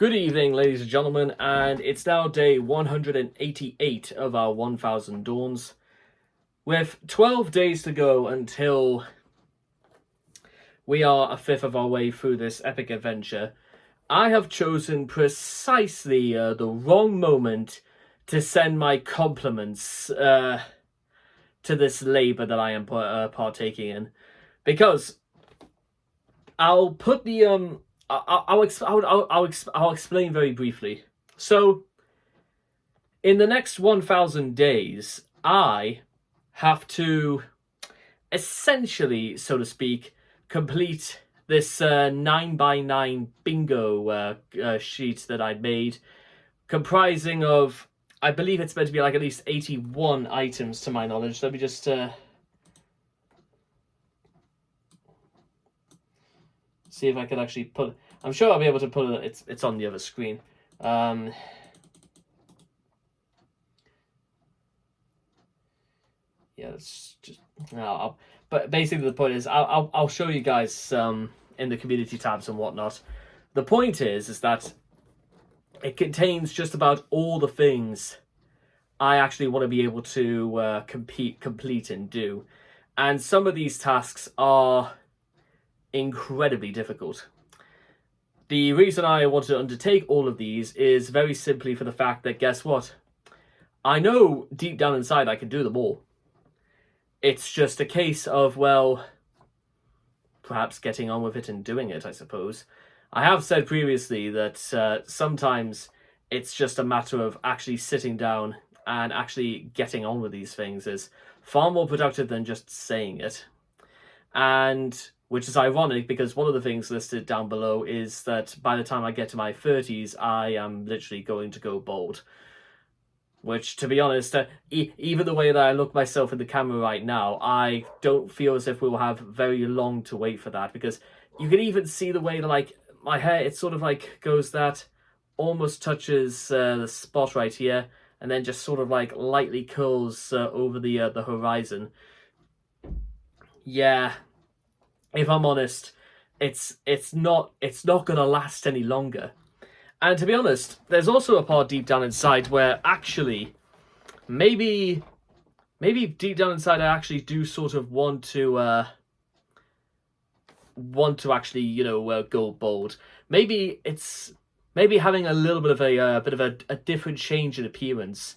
Good evening, ladies and gentlemen, and it's now day 188 of our 1000 Dawns. With 12 days to go until we are a fifth of our way through this epic adventure, I have chosen precisely the wrong moment to send my compliments to this labor that I am partaking in. Because I'll put the I'll explain very briefly. So, in the next 1000 days, I have to essentially, so to speak, complete this 9x9 bingo sheet that I'd made, comprising of, I believe it's meant to be like at least 81 items to my knowledge. Let me just see if I can actually put. I'm sure I'll be able to put it. It's on the other screen. Yeah, it's just. No, but basically the point is, I'll show you guys in the community tabs and whatnot. The point is that it contains just about all the things I actually want to be able to complete and do, and some of these tasks are incredibly difficult. The reason I want to undertake all of these is very simply for the fact that, guess what? I know deep down inside I can do them all. It's just a case of, well, perhaps getting on with it and doing it, I suppose. I have said previously that sometimes it's just a matter of actually sitting down and actually getting on with these things is far more productive than just saying it. And which is ironic because one of the things listed down below is that by the time I get to my 30s, I am literally going to go bald. Which, to be honest, even the way that I look myself in the camera right now, I don't feel as if we will have very long to wait for that, because you can even see the way that, like, my hair, it sort of like goes that, almost touches the spot right here, and then just sort of like lightly curls over the horizon. Yeah. If I'm honest, it's not gonna last any longer. And to be honest, there's also a part deep down inside where actually, maybe deep down inside I actually do sort of want to actually, go bold. Maybe having a little bit of a different change in appearance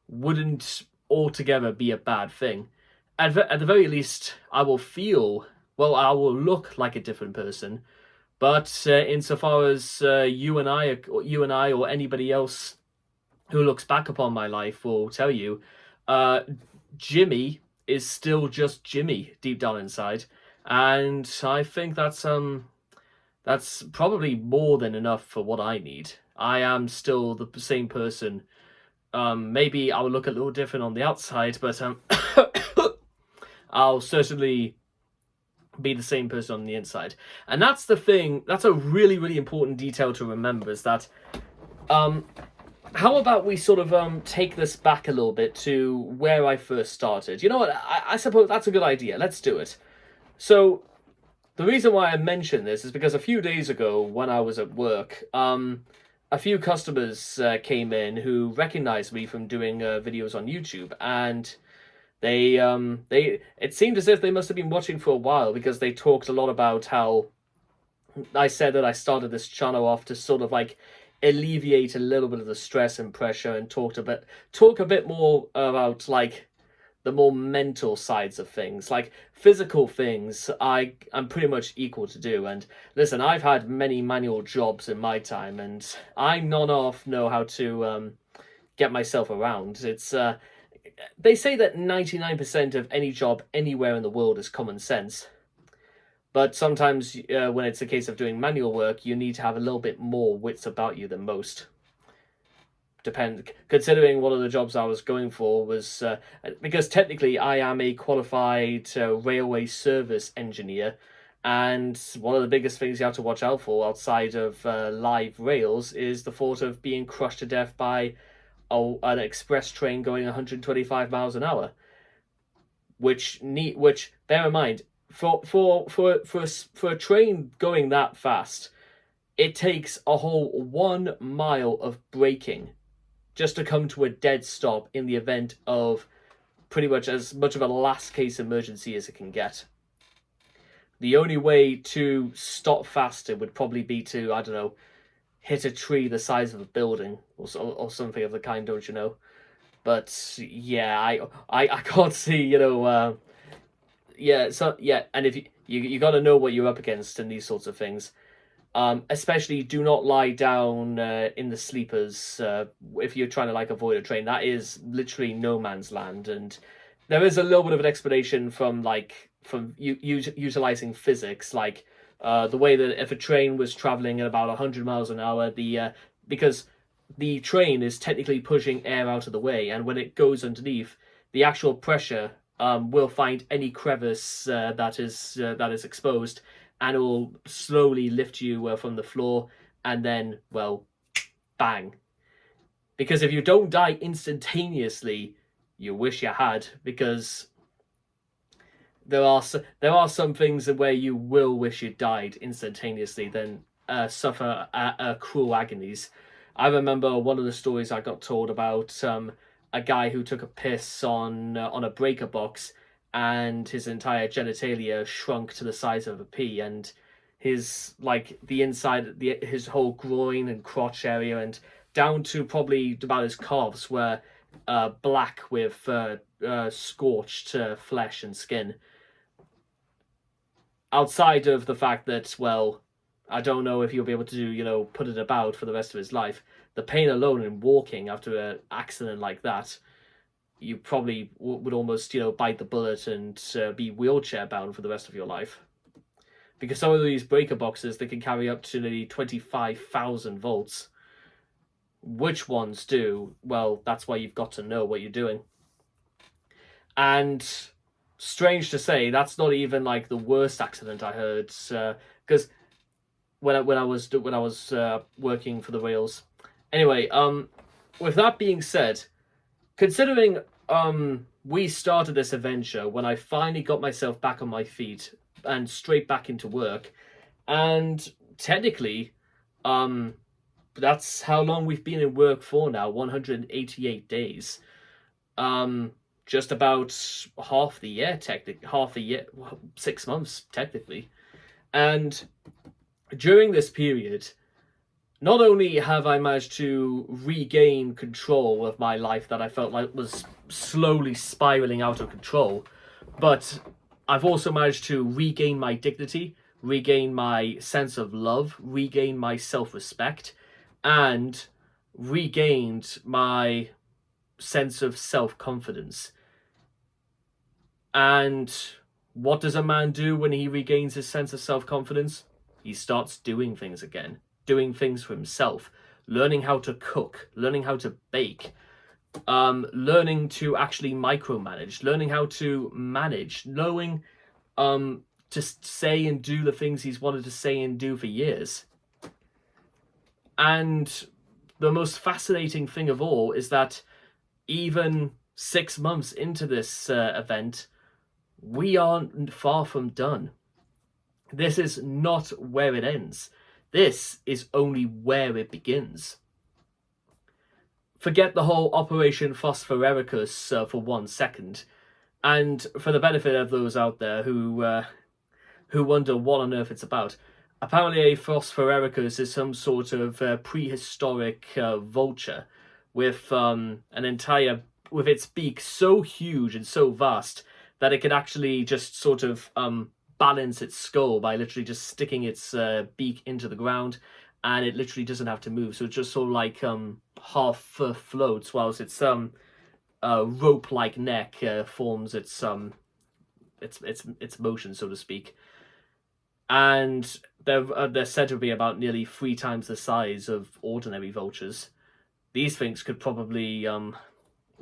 wouldn't altogether be a bad thing. At the very least, I will look like a different person. But insofar as you and I or anybody else who looks back upon my life will tell you, Jimmy is still just Jimmy deep down inside. And I think that's probably more than enough for what I need. I am still the same person. Maybe I will look a little different on the outside, but I'll certainly be the same person on the inside. And that's the thing, that's a really, really important detail to remember, is that how about we sort of take this back a little bit to where I first started. You know what, I suppose that's a good idea. Let's do it. So the reason why I mention this is because a few days ago when I was at work, a few customers came in who recognized me from doing videos on YouTube, and it seemed as if they must have been watching for a while, because they talked a lot about how I said that I started this channel off to sort of like alleviate a little bit of the stress and pressure, and talk a bit more about like the more mental sides of things. Like physical things I'm pretty much equal to do. And listen, I've had many manual jobs in my time, and I know how to get myself around. It's they say that 99% of any job anywhere in the world is common sense. But sometimes when it's a case of doing manual work, you need to have a little bit more wits about you than most. Considering one of the jobs I was going for was, because technically I am a qualified railway service engineer, and one of the biggest things you have to watch out for outside of live rails is the thought of being crushed to death by an express train going 125 miles an hour, which bear in mind, for a train going that fast, it takes a whole 1 mile of braking just to come to a dead stop in the event of pretty much as much of a last case emergency as it can get. The only way to stop faster would probably be to, I don't know, hit a tree the size of a building or something of the kind, don't you know? But yeah, I can't see, and if you got to know what you're up against in these sorts of things. Especially do not lie down in the sleepers if you're trying to like avoid a train. That is literally no man's land, and there is a little bit of an explanation from utilizing physics, like the way that if a train was traveling at about 100 miles an hour, because the train is technically pushing air out of the way, and when it goes underneath, the actual pressure will find any crevice that is exposed, and it will slowly lift you from the floor, and then, well, bang. Because if you don't die instantaneously, you wish you had, because there are some things where you will wish you died instantaneously, then suffer cruel agonies. I remember one of the stories I got told about a guy who took a piss on a breaker box, and his entire genitalia shrunk to the size of a pea, and his his whole groin and crotch area and down to probably about his calves were black with scorched flesh and skin. Outside of the fact that, well, I don't know if he'll be able to, put it about for the rest of his life. The pain alone in walking after an accident like that, you probably would almost, bite the bullet and be wheelchair bound for the rest of your life. Because some of these breaker boxes, they can carry up to nearly 25,000 volts. Which ones do? Well, that's why you've got to know what you're doing. And strange to say, that's not even like the worst accident I heard. Because when I was working for the rails. Anyway, with that being said, considering we started this adventure when I finally got myself back on my feet and straight back into work, and technically, that's how long we've been in work for now, 188 days. Just about half the year, 6 months, technically. And during this period, not only have I managed to regain control of my life that I felt like was slowly spiraling out of control, but I've also managed to regain my dignity, regain my sense of love, regain my self-respect, and regained my sense of self-confidence. And what does a man do when he regains his sense of self-confidence? He starts doing things again, doing things for himself, learning how to cook, learning how to bake, learning to actually micromanage, learning how to manage, knowing to say and do the things he's wanted to say and do for years. And the most fascinating thing of all is that even 6 months into this event, we aren't far from done. This is not where it ends. This is only where it begins. Forget the whole Operation Phosphorericus for 1 second, and for the benefit of those out there who wonder what on earth it's about, apparently a Phosphorericus is some sort of prehistoric vulture with with its beak so huge and so vast that it can actually just sort of balance its skull by literally just sticking its beak into the ground, and it literally doesn't have to move. So it just sort of like half floats whilst its rope-like neck forms its motion, so to speak. And they're said to be about nearly 3 times the size of ordinary vultures. These things could probably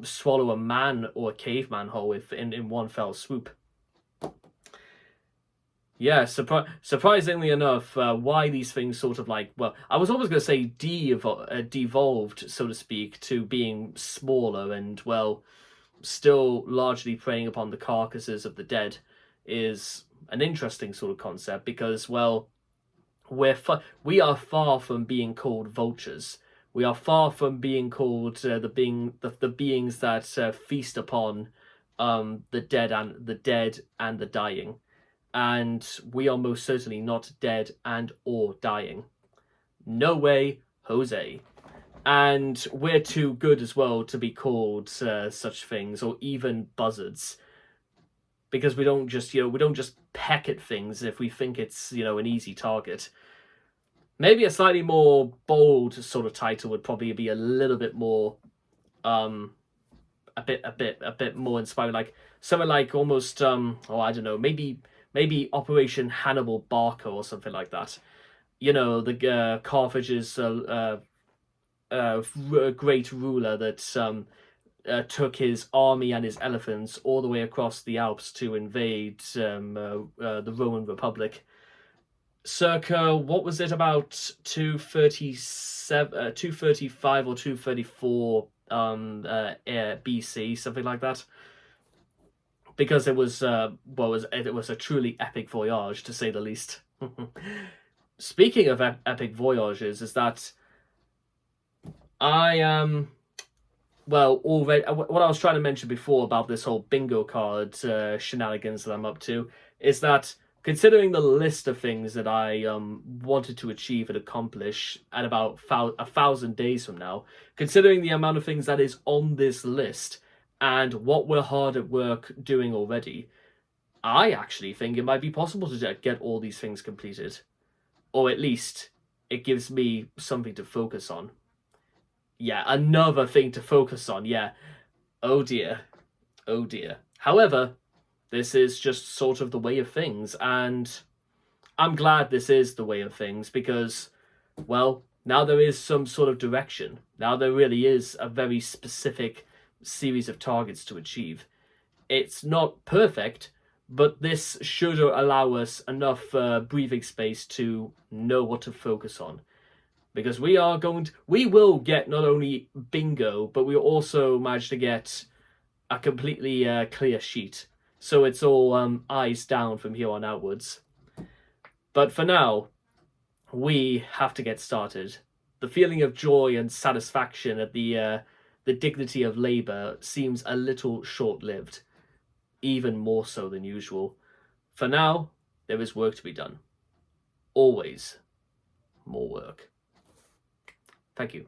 swallow a man or a caveman whole in one fell swoop. Yeah, surprisingly enough, why these things sort of like, well, I was always going to say devolved, so to speak, to being smaller and, well, still largely preying upon the carcasses of the dead is an interesting sort of concept because, well, we are far from being called vultures. We are far from being called the beings that feast upon the dead and the dying. And we are most certainly not dead and or dying. No way, Jose. And we're too good as well to be called such things, or even buzzards, because we don't just peck at things if we think it's an easy target. Maybe a slightly more bold sort of title would probably be a little bit more, a bit more inspiring, like something like almost, I don't know, maybe Operation Hannibal Barca or something like that. The Carthage's great ruler that took his army and his elephants all the way across the Alps to invade the Roman Republic. Circa, what was it, about 237, 235 or 234 BC, something like that. Because it was it was a truly epic voyage, to say the least. Speaking of epic voyages, is that already what I was trying to mention before about this whole bingo card shenanigans that I'm up to is that, considering the list of things that I wanted to achieve and accomplish at about 1,000 days from now, considering the amount of things that is on this list and what we're hard at work doing already, I actually think it might be possible to get all these things completed. Or at least it gives me something to focus on. Yeah, another thing to focus on, yeah. Oh dear. Oh dear. However, this is just sort of the way of things, and I'm glad this is the way of things because, well, now there is some sort of direction. Now there really is a very specific series of targets to achieve. It's not perfect, but this should allow us enough breathing space to know what to focus on. Because we will get not only bingo, but we'll also manage to get a completely clear sheet. So it's all eyes down from here on outwards. But for now, we have to get started. The feeling of joy and satisfaction at the dignity of labor seems a little short-lived, even more so than usual. For now, there is work to be done. Always more work. Thank you.